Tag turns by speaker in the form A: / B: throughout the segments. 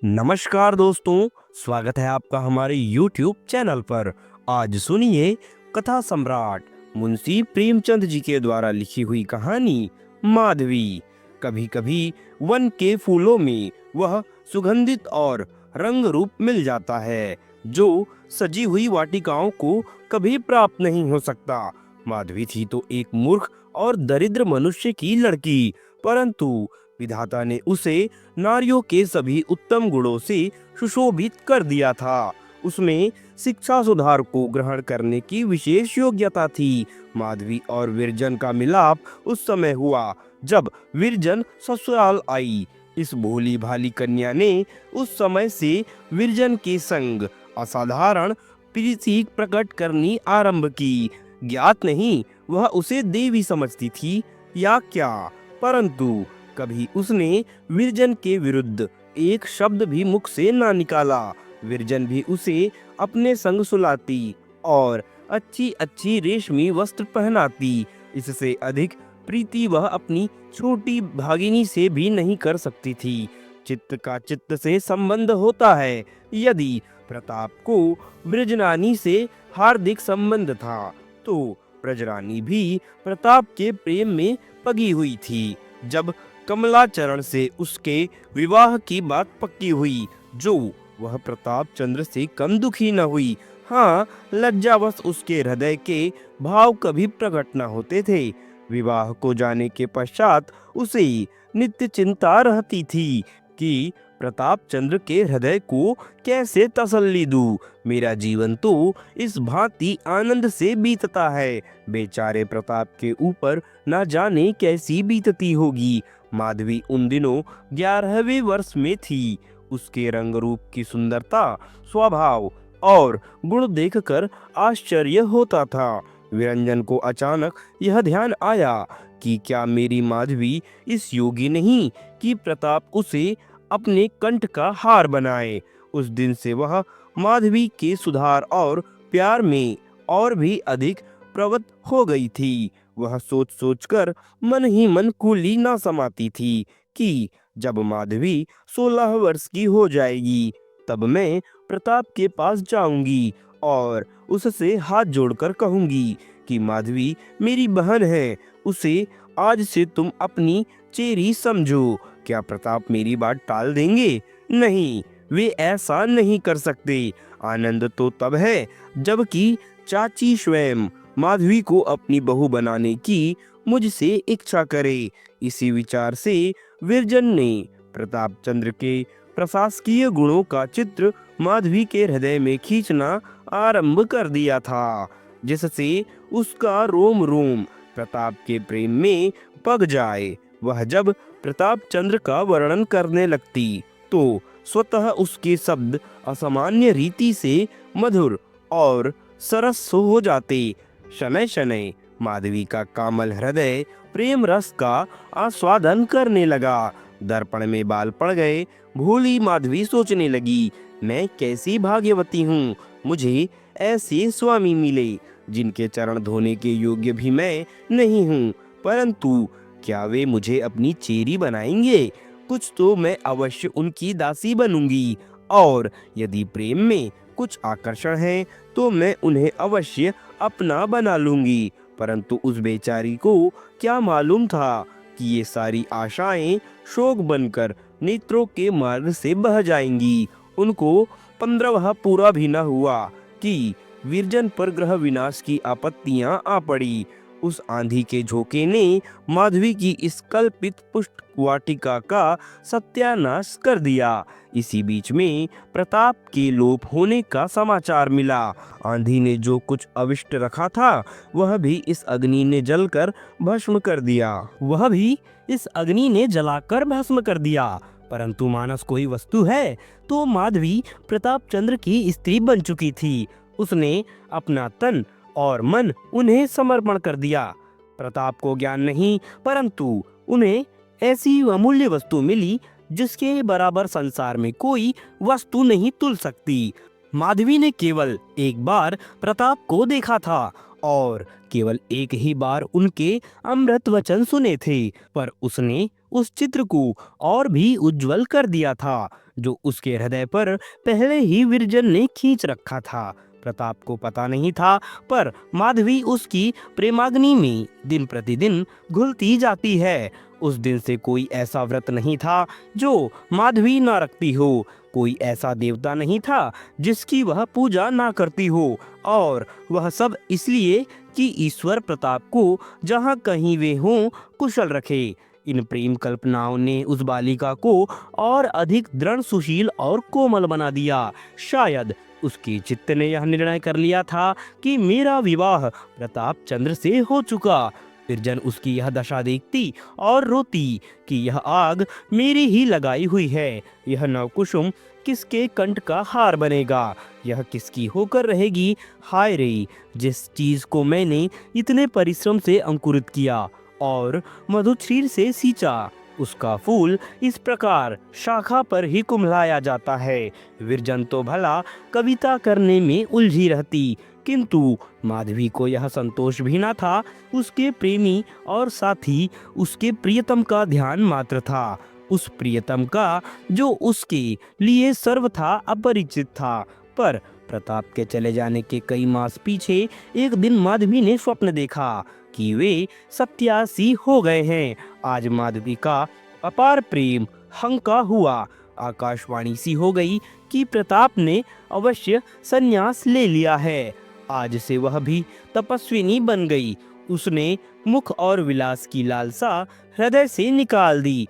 A: नमस्कार दोस्तों, स्वागत है आपका हमारे YouTube चैनल पर। आज सुनिए कथा सम्राट मुंशी प्रेमचंद जी के द्वारा लिखी हुई कहानी माधवी। कभी कभी वन के फूलों में वह सुगंधित और रंग रूप मिल जाता है जो सजी हुई वाटिकाओं को कभी प्राप्त नहीं हो सकता। माधवी थी तो एक मूर्ख और दरिद्र मनुष्य की लड़की, परंतु विधाता ने उसे नारियों के सभी उत्तम गुणों से सुशोभित कर दिया था। उसमें शिक्षा सुधार को ग्रहण करने की विशेष योग्यता थी। माधवी और विरजन का मिलाप उस समय हुआ जब विरजन ससुराल आई। इस भोली भाली कन्या ने उस समय से विरजन के संग असाधारण प्रीति प्रकट करनी आरंभ की। ज्ञात नहीं वह उसे देवी समझती थी या क्या, परंतु कभी उसने विरजन के विरुद्ध एक शब्द भी मुख से ना निकाला। विरजन भी उसे अपने संग सुलाती और अच्छी अच्छी रेशमी वस्त्र पहनाती। इससे अधिक प्रीति वह अपनी छोटी भागिनी से भी नहीं कर सकती थी। चित्त का चित्त से संबंध होता है। यदि प्रताप को ब्रजरानी से हार्दिक संबंध था तो ब्रजरानी भी प्रताप के प्रेम में पगी हुई थी। जब कमलाचरण से उसके विवाह की बात पक्की हुई, जो वह प्रताप चंद्र से कम दुखी न हुई। हाँ, लज्जावश उसके हृदय के भाव कभी प्रकट न होते थे। विवाह को जाने के पश्चात उसे नित्य चिंता रहती थी कि प्रताप चंद्र के हृदय को कैसे तसल्ली दूं। मेरा जीवन तो इस भांति आनंद से बीतता है, बेचारे प्रताप के ऊपर न जाने कैसी बीतती होगी। माधवी उन दिनों 11वें वर्ष में थी। उसके रंग रूप की सुंदरता, स्वभाव और गुण देखकर आश्चर्य होता था। विरंजन को अचानक यह ध्यान आया कि क्या मेरी माधवी इस योगी नहीं कि प्रताप उसे अपने कंठ का हार बनाए। उस दिन से वह माधवी के सुधार और प्यार में और भी अधिक प्रवृत्त हो गई थी। वह सोच सोचकर मन ही मन कूली ना समाती थी कि जब माधवी 16 वर्ष की हो जाएगी तब मैं प्रताप के पास जाऊंगी और उससे हाथ जोड़कर कहूंगी कि माधवी मेरी बहन है, उसे आज से तुम अपनी चेरी समझो। क्या प्रताप मेरी बात टाल देंगे? नहीं, वे ऐसा नहीं कर सकते। आनंद तो तब है जबकि चाची स्वयं माधवी को अपनी बहू बनाने की मुझसे इच्छा करे। इसी विचार से विरजन ने प्रताप चंद्र के प्रशासकीय गुणों का चित्र माधवी के हृदय में खींचना आरंभ कर दिया था, जिससे उसका रोम रोम प्रताप के प्रेम में पग जाए। वह जब प्रताप चंद्र का वर्णन करने लगती तो स्वतः उसके शब्द असामान्य रीति से मधुर और सरस हो जाते। शनैः शनैः माधवी का कामल हृदय प्रेम रस का आस्वादन करने लगा। दर्पण में बाल पड़ गए। भोली माधवी सोचने लगी, मैं कैसी भाग्यवती हूँ, मुझे ऐसे स्वामी मिले जिनके चरण धोने के योग्य भी मैं नहीं हूँ, परंतु क्या वे मुझे अपनी चेरी बनाएंगे? कुछ तो मैं अवश्य उनकी दासी बनूंगी, और यदि प्रेम में कुछ आकर्षण है तो मैं उन्हें अवश्य अपना बना लूंगी। परंतु उस बेचारी को क्या मालूम था कि ये सारी आशाएं शोक बनकर नेत्रों के मार्ग से बह जाएंगी। उनको 15वां पूरा भी न हुआ कि विरजन पर ग्रह विनाश की आपत्तियां आ पड़ी। उस आंधी के झोंके ने माधवी की इस कल्पित पुष्ट वाटिका का सत्यानाश कर दिया। इसी बीच में प्रताप के लोप होने का समाचार मिला। आंधी ने जो कुछ अविष्ट रखा था वह भी इस अग्नि ने जलकर भस्म कर दिया। परंतु मानस कोई वस्तु है तो माधवी प्रताप चंद्र की स्त्री बन चुकी थी। उसने अपना तन और मन उन्हें समर्पण कर दिया। प्रताप को ज्ञान नहीं, परंतु उन्हें ऐसी अमूल्य वस्तु मिली जिसके बराबर संसार में कोई वस्तु नहीं तुल सकती। माधवी ने केवल एक बार प्रताप को देखा था और केवल एक ही बार उनके अमृत वचन सुने थे, पर उसने उस चित्र को और भी उज्जवल कर दिया था। जो उसके हृदय पर पहले ही विरजन ने खींच रखा था। प्रताप को पता नहीं था, पर माधवी उसकी प्रेमाग्नि में दिन प्रतिदिन घुलती जाती है। उस दिन से कोई ऐसा व्रत नहीं था जो माधवी ना रखती हो, कोई ऐसा देवता नहीं था जिसकी वह पूजा ना करती हो, और वह सब इसलिए कि ईश्वर प्रताप को जहाँ कहीं वे हों कुशल रखे। इन प्रेम कल्पनाओं ने उस बालिका को और अधिक दृढ़, सुशील और कोमल बना दिया। शायद उसके चित्त ने यह निर्णय कर लिया था कि मेरा विवाह प्रताप चंद्र से हो चुका। विरजन उसकी यह दशा देखती और रोती कि यह आग मेरी ही लगाई हुई है। यह नवकुसुम किसके कंठ का हार बनेगा, यह किसकी होकर रहेगी। हाय रे, जिस चीज को मैंने इतने परिश्रम से अंकुरित किया और मधुचीर से सींचा, उसका फूल इस प्रकार शाखा पर ही कुम्हलाया जाता है। विरजन तो भला कविता करने में उलझी रहती, किंतु माधवी को यह संतोष भी न था। उसके प्रेमी और साथी उसके प्रियतम का ध्यान मात्र था, उस प्रियतम का जो उसके लिए सर्वथा अपरिचित था। पर प्रताप के चले जाने के कई मास पीछे एक दिन माधवी ने स्वप्न देखा कि वे सत्यासी हो गए हैं। आज माधवी का अपार प्रेम हंका हुआ। आकाशवाणी सी हो गई कि प्रताप ने अवश्य संन्यास ले लिया है। आज से वह भी तपस्विनी बन गई। उसने मुख और विलास की लालसा हृदय से निकाल दी।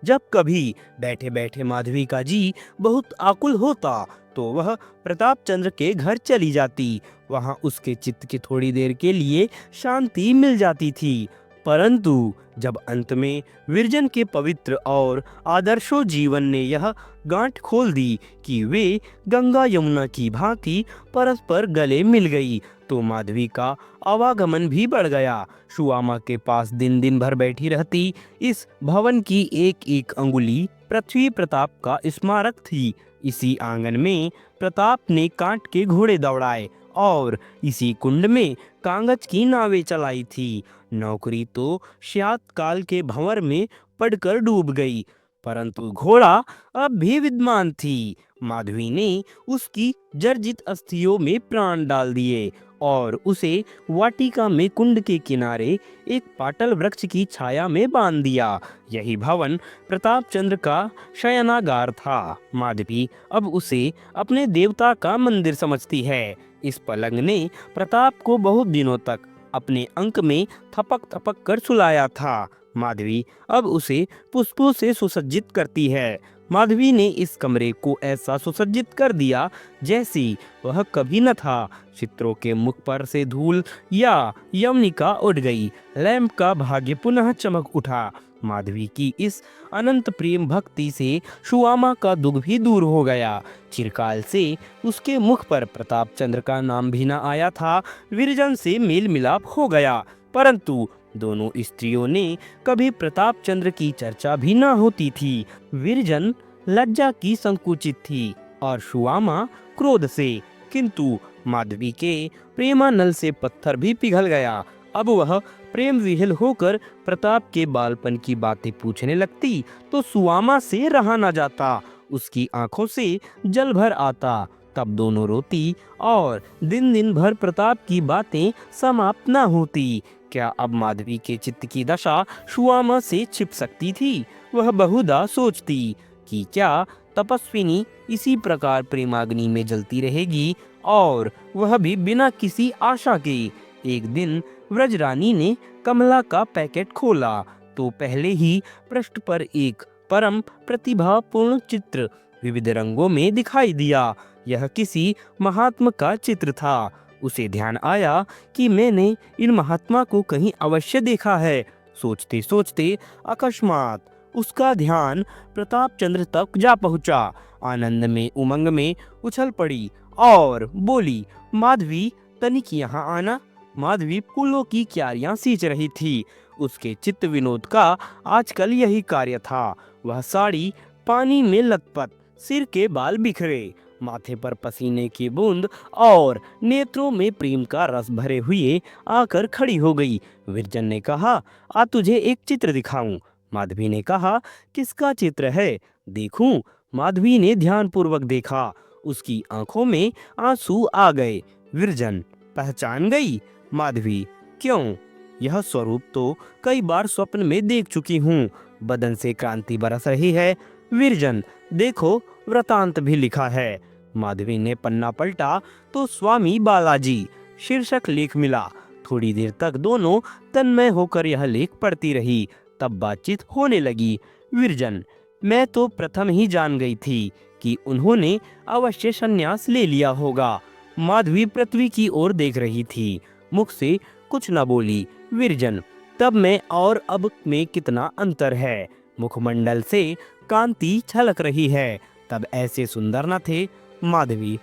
A: जब कभी बैठे बैठे माधवी का जी बहुत आकुल होता तो वह प्रताप चंद्र के घर चली जाती। वहां उसके चित्त की थोड़ी देर के लिए शांति मिल जाती थी। परंतु जब अंत में विरजन के पवित्र और आदर्शो जीवन ने यह गांठ खोल दी कि वे गंगा यमुना की भांति परस्पर गले मिल गई, तो माधवी का आवागमन भी बढ़ गया। सुआमा के पास दिन दिन भर बैठी रहती। इस भवन की एक एक अंगुली पृथ्वी प्रताप का स्मारक थी। इसी आंगन में प्रताप ने कांट के घोड़े दौड़ाए और इसी कुंड में कागज की नावें चलाई थी। नौकरी तो श्यात काल के भंवर में पड़कर डूब गई, परंतु घोड़ा अब भी विद्यमान थी। माधवी ने उसकी जर्जित अस्थियों में प्राण डाल दिए और उसे वाटिका में कुंड के किनारे एक पाटल वृक्ष की छाया में बांध दिया। यही भवन प्रताप चंद्र का शयनागार था। माधवी अब उसे अपने देवता का मंदिर समझती है। इस पलंग ने प्रताप को बहुत दिनों तक अपने अंक में थपक थपक कर सुलाया था। माधवी अब उसे पुष्पों से सुसज्जित करती है। माधवी ने इस कमरे को ऐसा सुसज्जित कर दिया जैसी वह कभी न था। चित्रों के मुख पर से धूल या यवनिका उड़ गई। लैंप का भाग्य पुनः चमक उठा। माधवी की इस अनंत प्रेम भक्ति से सुआमा का दुख भी दूर हो गया। चिरकाल से उसके मुख पर प्रताप चंद्र का नाम भी न आया था। विरजन से मेल मिलाप हो गया, परंतु दोनों स्त्रियों ने कभी प्रताप चंद्र की चर्चा भी न होती थी। विरजन लज्जा की संकुचित थी और सुआमा क्रोध से, किंतु माधवी के प्रेमानल से पत्थर भी पिघल गया। अब वह प्रेम विह्वल होकर प्रताप के बालपन की बातें पूछने लगती तो सुआमा से रहा न जाता। उसकी आंखों से जल भर आता। तब दोनों रोती और दिन दिन भर प्रताप की बातें समाप्त न होती। क्या अब माधवी के चित्त की दशा सुआमा से छिप सकती थी? वह बहुधा सोचती कि क्या तपस्विनी इसी प्रकार प्रेमाग्नि में जलती रहेगी, और वह भी बिना किसी आशा के। एक दिन व्रजरानी ने कमला का पैकेट खोला तो पहले ही पृष्ठ पर एक परम प्रतिभापूर्ण चित्र विविध रंगों में दिखाई दिया। यह किसी महात्मा का चित्र था। उसे ध्यान आया कि मैंने इन महात्मा को कहीं अवश्य देखा है। सोचते सोचते अकस्मात उसका ध्यान प्रताप चंद्र तक जा पहुंचा। आनंद में उमंग में उछल पड़ी और बोली, माधवी तनिक यहाँ आना। माधवी फूलों की क्यारियां सींच रही थी। उसके चित्त विनोद का आजकल यही कार्य था। वह साड़ी पानी में लथपथ, सिर के बाल बिखरे, माथे पर पसीने की बूंद और नेत्रों में प्रेम का रस भरे हुए आकर खड़ी हो गई। विरजन ने कहा, आ तुझे एक चित्र दिखाऊं। माधवी ने कहा, किसका चित्र है? देखूं। माधवी ने ध्यानपूर्वक देखा। उसकी आंखों में आंसू आ गए। विरजन, पहचान गई? माधवी, क्यों? यह स्वरूप तो कई बार स्वप्न में देख चुकी हूँ। बदन से क्रांति बरस रही है। विरजन, देखो, वृतांत भी लिखा है। माधवी ने पन्ना पलटा तो स्वामी बालाजी शीर्षक लेख मिला। थोड़ी देर तक दोनों तन्मय होकर यह लेख पढ़ती रही। तब बातचीत होने लगी। विरजन, मैं तो प्रथम ही जान गई थी कि उन्होंने अवश्य संन्यास ले लिया होगा। माधवी पृथ्वी की ओर देख रही थी, मुख से कुछ न बोली। विरजन, तब में और अब में कितना अंतर है। मुखमंडल से कांति छलक रही है, तब ऐसे सुंदर न थे। माधवी,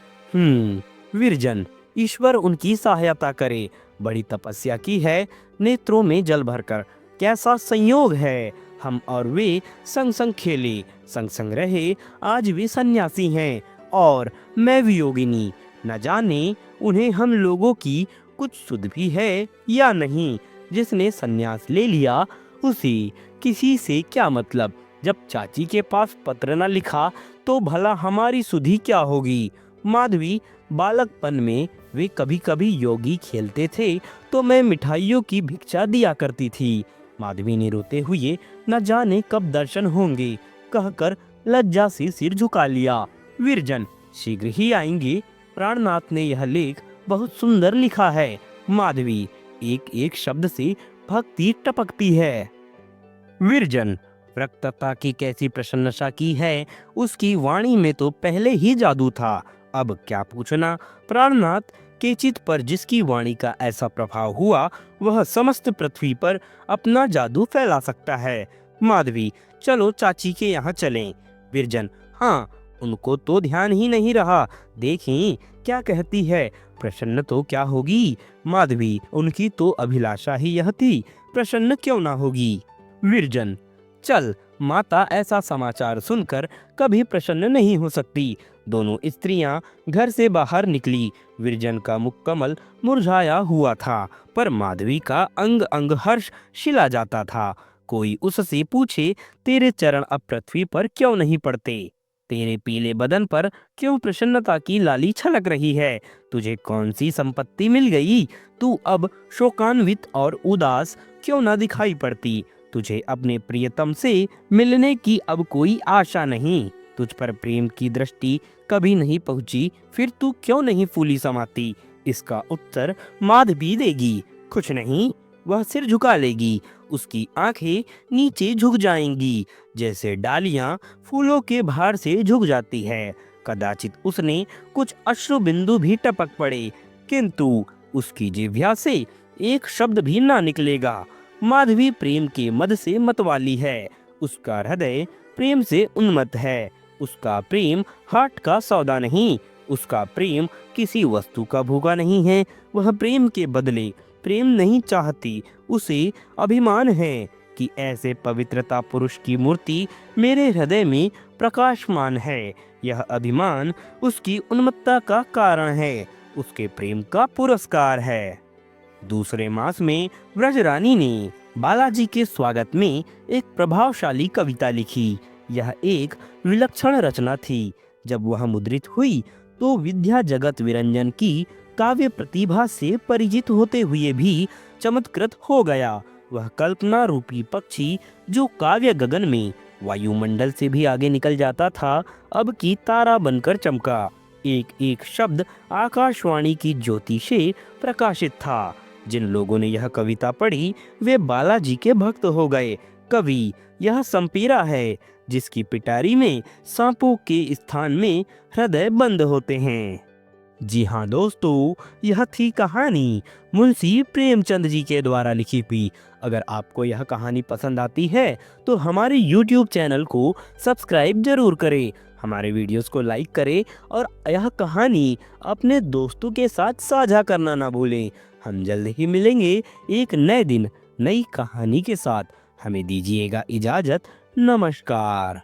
A: विरजन, ईश्वर उनकी सहायता करे। बड़ी तपस्या की है, नेत्रों में जल भरकर। कैसा संयोग है, हम और वे संग संग खेले, संग संग रहे। आज वे सन्यासी हैं और मैं वियोगिनी। न जाने उन्हें हम लोगों की कुछ सुध भी है या नहीं। जिसने सन्यास ले लिया उसे किसी से क्या मतलब। जब चाची के पास पत्र न लिखा तो भला हमारी सुधि क्या होगी। माधवी, बालकपन में वे कभी कभी योगी खेलते थे तो मैं मिठाइयों की भिक्षा दिया करती थी। माधवी ने रोते हुए न जाने कब दर्शन होंगे कहकर लज्जा से सिर झुका लिया। विरजन, शीघ्र ही आएंगे। प्राणनाथ ने यह लेख बहुत सुंदर लिखा है। माधवी, एक एक शब्द से भक्ति टपकती है। विरजन, वक्तृता की कैसी प्रशंसा की है। उसकी वाणी में तो पहले ही जादू था, अब क्या पूछना। प्राणनाथ के चित्त पर जिसकी वाणी का ऐसा प्रभाव हुआ वह समस्त पृथ्वी पर अपना जादू फैला सकता है। माधवी, चलो चाची के यहाँ चलें। विरजन, हाँ, उनको तो ध्यान ही नहीं रहा। देखें क्या कहती है, प्रसन्न तो क्या होगी। माधवी, उनकी तो अभिलाषा ही यह थी, प्रसन्न क्यों ना होगी। विरजन, चल, माता ऐसा समाचार सुनकर कभी प्रसन्न नहीं हो सकती। दोनों स्त्रियां घर से बाहर निकली। विरजन का मुख कमल मुरझाया हुआ था, पर माधवी का अंग अंग हर्ष शिला जाता था। कोई उससे पूछे, तेरे चरण अब पृथ्वी पर क्यों नहीं पड़ते? तेरे पीले बदन पर क्यों प्रसन्नता की लाली छलक रही है? तुझे कौन सी संपत्ति मिल गई? तू अब शोकान्वित और उदास क्यों न दिखाई पड़ती? तुझे अपने प्रियतम से मिलने की अब कोई आशा नहीं। तुझ पर प्रेम की दृष्टि कभी नहीं पहुंची, फिर तू क्यों नहीं फूली समाती? इसका उत्तर माधवी देगी। कुछ नहीं, वह सिर झुका लेगी। उसकी आंखें नीचे झुक जाएंगी, जैसे डालियां फूलों के भार से झुक जाती है। कदाचित उसने कुछ अश्रु बिंदु भी टपक पड़े, किंतु उसकी जिह्वा से एक शब्द भी ना निकलेगा। माधवी प्रेम के मद से मतवाली है। उसका हृदय प्रेम से उन्मत्त है। उसका प्रेम हाट का सौदा नहीं। उसका प्रेम किसी वस्तु का भूखा नहीं है। वह प्रेम के बदले प्रेम नहीं चाहती। उसे अभिमान है कि ऐसे पवित्रता पुरुष की मूर्ति मेरे हृदय में प्रकाशमान है। यह अभिमान उसकी उन्मत्तता का कारण है, उसके प्रेम का पुरस्कार है। दूसरे मास में व्रजरानी ने बालाजी के स्वागत में एक प्रभावशाली कविता लिखी। यह एक विलक्षण रचना थी। जब वह मुद्रित हुई तो विद्या जगत विरंजन की काव्य प्रतिभा से परिचित होते हुए भी चमत्कृत हो गया। वह कल्पना रूपी पक्षी जो काव्य गगन में वायुमंडल से भी आगे निकल जाता था, अब की तारा बनकर चमका। एक एक शब्द आकाशवाणी की ज्योति से प्रकाशित था। जिन लोगों ने यह कविता पढ़ी वे बालाजी के भक्त हो गए। कवि यह संपीरा है जिसकी पिटारी में सांपों के स्थान में हृदय बंद होते हैं। जी हाँ दोस्तों, यह थी कहानी मुंशी प्रेमचंद जी के द्वारा लिखी हुई। अगर आपको यह कहानी पसंद आती है तो हमारे YouTube चैनल को सब्सक्राइब जरूर करें, हमारे वीडियोस को लाइक करें और यह कहानी अपने दोस्तों के साथ साझा करना ना भूलें। हम जल्द ही मिलेंगे एक नए दिन नई कहानी के साथ। हमें दीजिएगा इजाज़त। नमस्कार।